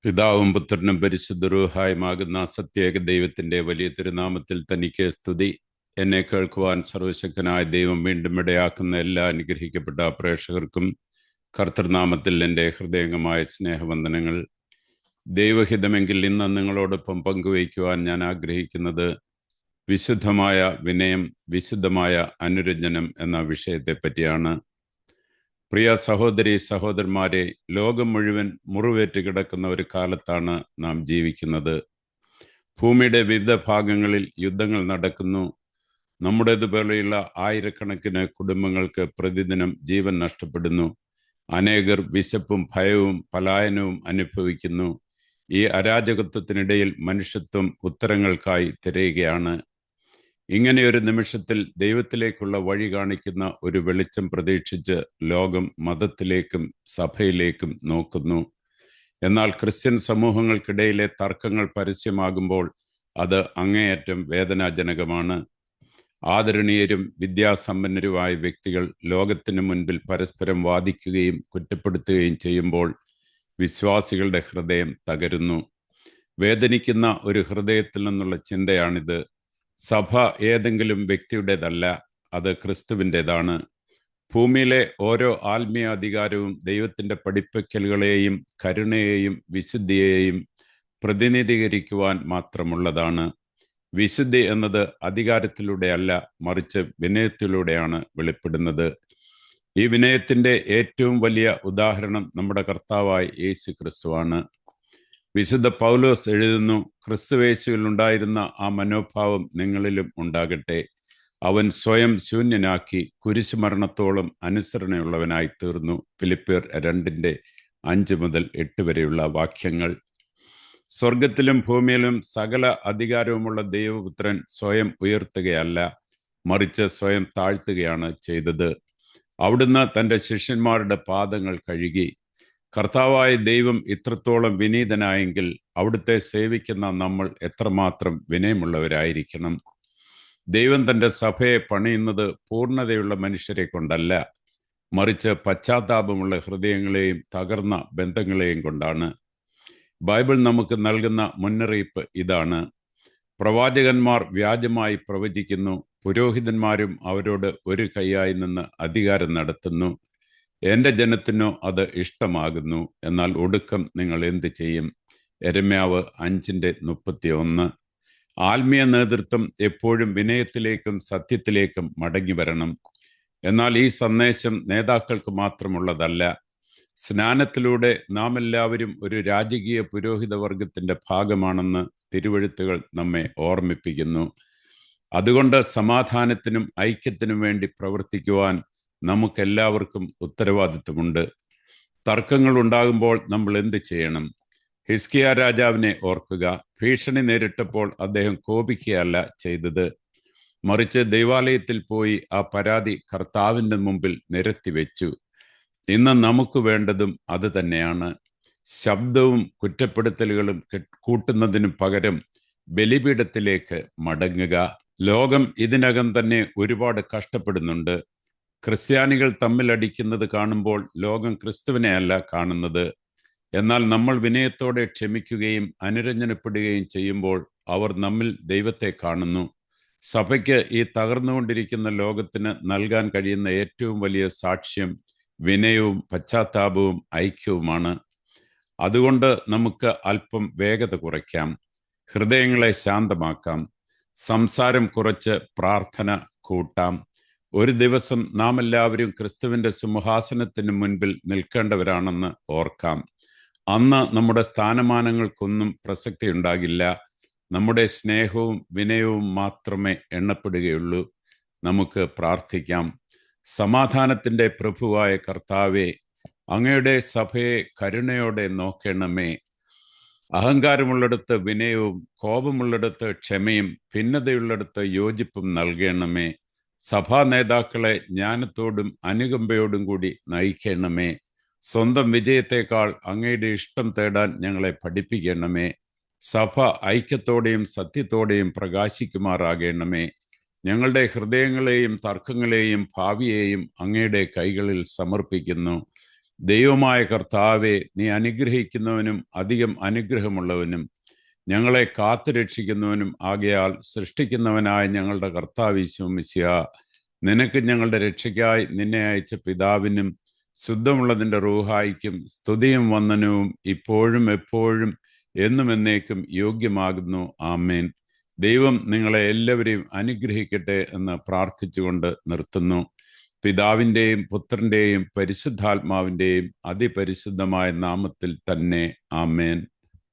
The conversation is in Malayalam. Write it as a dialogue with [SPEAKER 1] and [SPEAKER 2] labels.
[SPEAKER 1] പിതാവും പുത്രനും പരിശുദ്ധരൂഹായുമാകുന്ന സത്യേക ദൈവത്തിന്റെ വലിയ തിരുനാമത്തിൽ തനിക്ക് സ്തുതി. എന്നെ കേൾക്കുവാൻ സർവശക്തനായ ദൈവം വീണ്ടും ഇടയാക്കുന്ന എല്ലാ അനുഗ്രഹിക്കപ്പെട്ട പ്രേക്ഷകർക്കും കർത്തൃനാമത്തിൽ എൻ്റെ ഹൃദയംഗമായ സ്നേഹവന്ദനങ്ങൾ. ദൈവഹിതമെങ്കിൽ ഇന്ന് നിങ്ങളോടൊപ്പം പങ്കുവയ്ക്കുവാൻ ഞാൻ ആഗ്രഹിക്കുന്നത് വിശുദ്ധമായ വിനയം, വിശുദ്ധമായ അനുരഞ്ജനം എന്ന വിഷയത്തെ പറ്റിയാണ്. പ്രിയ സഹോദരി സഹോദരന്മാരെ, ലോകം മുഴുവൻ മുറിവേറ്റ് കിടക്കുന്ന ഒരു കാലത്താണ് നാം ജീവിക്കുന്നത്. ഭൂമിയുടെ വിവിധ ഭാഗങ്ങളിൽ യുദ്ധങ്ങൾ നടക്കുന്നു. നമ്മുടേതുപോലെയുള്ള ആയിരക്കണക്കിന് കുടുംബങ്ങൾക്ക് പ്രതിദിനം ജീവൻ നഷ്ടപ്പെടുന്നു. അനേകർ വിശപ്പും ഭയവും പലായനവും അനുഭവിക്കുന്നു. ഈ അരാജകത്വത്തിനിടയിൽ മനുഷ്യത്വം ഉത്തരങ്ങൾക്കായി തിരയുകയാണ്. ഇങ്ങനെയൊരു നിമിഷത്തിൽ ദൈവത്തിലേക്കുള്ള വഴി കാണിക്കുന്ന ഒരു വെളിച്ചം പ്രതീക്ഷിച്ച് ലോകം മതത്തിലേക്കും സഭയിലേക്കും നോക്കുന്നു. എന്നാൽ ക്രിസ്ത്യൻ സമൂഹങ്ങൾക്കിടയിലെ തർക്കങ്ങൾ പരസ്യമാകുമ്പോൾ അത് അങ്ങേയറ്റം വേദനാജനകമാണ്. ആദരണീയരും വിദ്യാസമ്പന്നരുമായ വ്യക്തികൾ ലോകത്തിന് മുൻപിൽ പരസ്പരം വാദിക്കുകയും കുറ്റപ്പെടുത്തുകയും ചെയ്യുമ്പോൾ വിശ്വാസികളുടെ ഹൃദയം തകരുന്നു. വേദനിക്കുന്ന ഒരു ഹൃദയത്തിൽ നിന്നുള്ള ചിന്തയാണിത്. സഭ ഏതെങ്കിലും വ്യക്തിയുടേതല്ല, അത് ക്രിസ്തുവിൻ്റെതാണ്. ഭൂമിയിലെ ഓരോ ആത്മീയ അധികാരവും ദൈവത്തിൻ്റെ പഠിപ്പിക്കലുകളെയും കരുണയെയും വിശുദ്ധിയെയും പ്രതിനിധീകരിക്കുവാൻ മാത്രമുള്ളതാണ്. വിശുദ്ധി എന്നത് അധികാരത്തിലൂടെയല്ല, മറിച്ച് വിനയത്തിലൂടെയാണ് വെളിപ്പെടുന്നത്. ഈ വിനയത്തിൻ്റെ ഏറ്റവും വലിയ ഉദാഹരണം നമ്മുടെ കർത്താവായ യേശു ക്രിസ്തുവാണ്. വിശുദ്ധ പൗലോസ് എഴുതുന്നു, ക്രിസ്തുയേശുവിൽ ഉണ്ടായിരുന്ന ആ മനോഭാവം നിങ്ങളിലും ഉണ്ടാകട്ടെ. അവൻ സ്വയം ശൂന്യനാക്കി കുരിശുമരണത്തോളം അനുസരണയുള്ളവനായി തീർന്നു. ഫിലിപ്പിയർ 2:5-8 വരെയുള്ള വാക്യങ്ങൾ. സ്വർഗത്തിലും ഭൂമിയിലും സകല അധികാരവുമുള്ള ദൈവപുത്രൻ സ്വയം ഉയർത്തുകയല്ല, മറിച്ച് സ്വയം താഴ്ത്തുകയാണ് ചെയ്തത്. അവിടുന്ന് തൻ്റെ ശിഷ്യന്മാരുടെ പാദങ്ങൾ കഴുകി. കർത്താവായ ദൈവം ഇത്രത്തോളം വിനീതനായെങ്കിൽ അവിടുത്തെ സേവിക്കുന്ന നമ്മൾ എത്രമാത്രം വിനയമുള്ളവരായിരിക്കണം. ദൈവം തൻ്റെ സഭയെ പണിയുന്നത് പൂർണ്ണതയുള്ള മനുഷ്യരെ കൊണ്ടല്ല, മറിച്ച് പശ്ചാത്താപമുള്ള ഹൃദയങ്ങളെയും തകർന്ന ബന്ധങ്ങളെയും കൊണ്ടാണ്. ബൈബിൾ നമുക്ക് നൽകുന്ന മുന്നറിയിപ്പ് ഇതാണ്. പ്രവാചകന്മാർ വ്യാജമായി പ്രവചിക്കുന്നു, പുരോഹിതന്മാരും അവരോട് ഒരു കൈയായി നിന്ന് അധികാരം നടത്തുന്നു. എൻ്റെ ജനത്തിനോ അത് ഇഷ്ടമാകുന്നു, എന്നാൽ ഒടുക്കം നിങ്ങൾ എന്ത് ചെയ്യും? യെരമ്യാവ് 5:31. ആത്മീയ നേതൃത്വം എപ്പോഴും വിനയത്തിലേക്കും സത്യത്തിലേക്കും മടങ്ങി വരണം. എന്നാൽ ഈ സന്ദേശം നേതാക്കൾക്ക് മാത്രമുള്ളതല്ല. സ്നാനത്തിലൂടെ നാം എല്ലാവരും ഒരു രാജകീയ പുരോഹിത വർഗത്തിൻ്റെ ഭാഗമാണെന്ന് തിരുവെഴുത്തുകൾ നമ്മെ ഓർമ്മിപ്പിക്കുന്നു. അതുകൊണ്ട് സമാധാനത്തിനും ഐക്യത്തിനും വേണ്ടി പ്രവർത്തിക്കുവാൻ നമുക്കെല്ലാവർക്കും ഉത്തരവാദിത്വമുണ്ട്. തർക്കങ്ങൾ ഉണ്ടാകുമ്പോൾ നമ്മൾ എന്ത് ചെയ്യണം? ഹിസ്കിയ രാജാവിനെ ഓർക്കുക. ഭീഷണി നേരിട്ടപ്പോൾ അദ്ദേഹം കോപിക്കുകയല്ല ചെയ്തത്, മറിച്ച് ദൈവാലയത്തിൽ പോയി ആ പരാതി കർത്താവിൻ്റെ മുമ്പിൽ നിരത്തിവെച്ചു. ഇന്ന് നമുക്ക് വേണ്ടതും അത് തന്നെയാണ്. ശബ്ദവും കുറ്റപ്പെടുത്തലുകളും കൂട്ടുന്നതിനു പകരം ബലിപീഠത്തിലേക്ക് മടങ്ങുക. ലോകം ഇതിനകം തന്നെ ഒരുപാട് കഷ്ടപ്പെടുന്നുണ്ട്. ക്രിസ്ത്യാനികൾ തമ്മിലടിക്കുന്നത് കാണുമ്പോൾ ലോകം ക്രിസ്തുവിനെ അല്ല കാണുന്നത്. എന്നാൽ നമ്മൾ വിനയത്തോടെ ക്ഷമിക്കുകയും അനുരഞ്ജനപ്പെടുകയും ചെയ്യുമ്പോൾ അവർ നമ്മിൽ ദൈവത്തെ കാണുന്നു. സഭയ്ക്ക് ഈ തകർന്നുകൊണ്ടിരിക്കുന്ന ലോകത്തിന് നൽകാൻ കഴിയുന്ന ഏറ്റവും വലിയ സാക്ഷ്യം വിനയവും പശ്ചാത്താപവും ഐക്യവുമാണ്. അതുകൊണ്ട് നമുക്ക് അല്പം വേഗത കുറയ്ക്കാം, ഹൃദയങ്ങളെ ശാന്തമാക്കാം, സംസാരം കുറച്ച് പ്രാർത്ഥന കൂട്ടാം. ഒരു ദിവസം നാം എല്ലാവരും ക്രിസ്തുവിൻ്റെ സിംഹാസനത്തിന് മുൻപിൽ നിൽക്കേണ്ടവരാണെന്ന് ഓർക്കാം. അന്ന് നമ്മുടെ സ്ഥാനമാനങ്ങൾക്കൊന്നും പ്രസക്തി ഉണ്ടാകില്ല. നമ്മുടെ സ്നേഹവും വിനയവും മാത്രമേ എണ്ണപ്പെടുകയുള്ളൂ. നമുക്ക് പ്രാർത്ഥിക്കാം. സമാധാനത്തിൻ്റെ പ്രഭുവായ കർത്താവേ, അങ്ങയുടെ സഭയെ കരുണയോടെ നോക്കണമേ. അഹങ്കാരമുള്ളിടത്ത് വിനയവും കോപമുള്ളിടത്ത് ക്ഷമയും ഭിന്നതയുള്ളിടത്ത് യോജിപ്പും നൽകണമേ. സഭാ നേതാക്കളെ ജ്ഞാനത്തോടും അനുകമ്പയോടും കൂടി നയിക്കണമേ. സ്വന്തം വിജയത്തെക്കാൾ അങ്ങയുടെ ഇഷ്ടം തേടാൻ ഞങ്ങളെ പഠിപ്പിക്കണമേ. സഭ ഐക്യത്തോടെയും സത്യത്തോടെയും പ്രകാശിക്കുമാറാകണമേ. ഞങ്ങളുടെ ഹൃദയങ്ങളെയും തർക്കങ്ങളെയും ഭാവിയെയും അങ്ങയുടെ കൈകളിൽ സമർപ്പിക്കുന്നു. ദൈവമായ കർത്താവെ, നീ അനുഗ്രഹിക്കുന്നവനും അധികം അനുഗ്രഹമുള്ളവനും ഞങ്ങളെ കാത്തുരക്ഷിക്കുന്നവനും ആകയാൽ സൃഷ്ടിക്കുന്നവനായ ഞങ്ങളുടെ കർത്താവ് ഈശോ മിശിഹാ, നിനക്ക് ഞങ്ങളുടെ രക്ഷയ്ക്കായി നിന്നെ അയച്ച പിതാവിനും ശുദ്ധമുള്ളതിൻ്റെ റൂഹായിക്കും സ്തുതിയും വന്ദനവും ഇപ്പോഴും എപ്പോഴും എന്നും എന്നേക്കും യോഗ്യമാകുന്നു. ആമേൻ. ദൈവം നിങ്ങളെ എല്ലാവരെയും അനുഗ്രഹിക്കട്ടെ എന്ന് പ്രാർത്ഥിച്ചുകൊണ്ട് നിർത്തുന്നു. പിതാവിൻ്റെയും പുത്രൻ്റെയും പരിശുദ്ധാത്മാവിൻ്റെയും അതിപരിശുദ്ധമായ നാമത്തിൽ തന്നെ. ആമേൻ.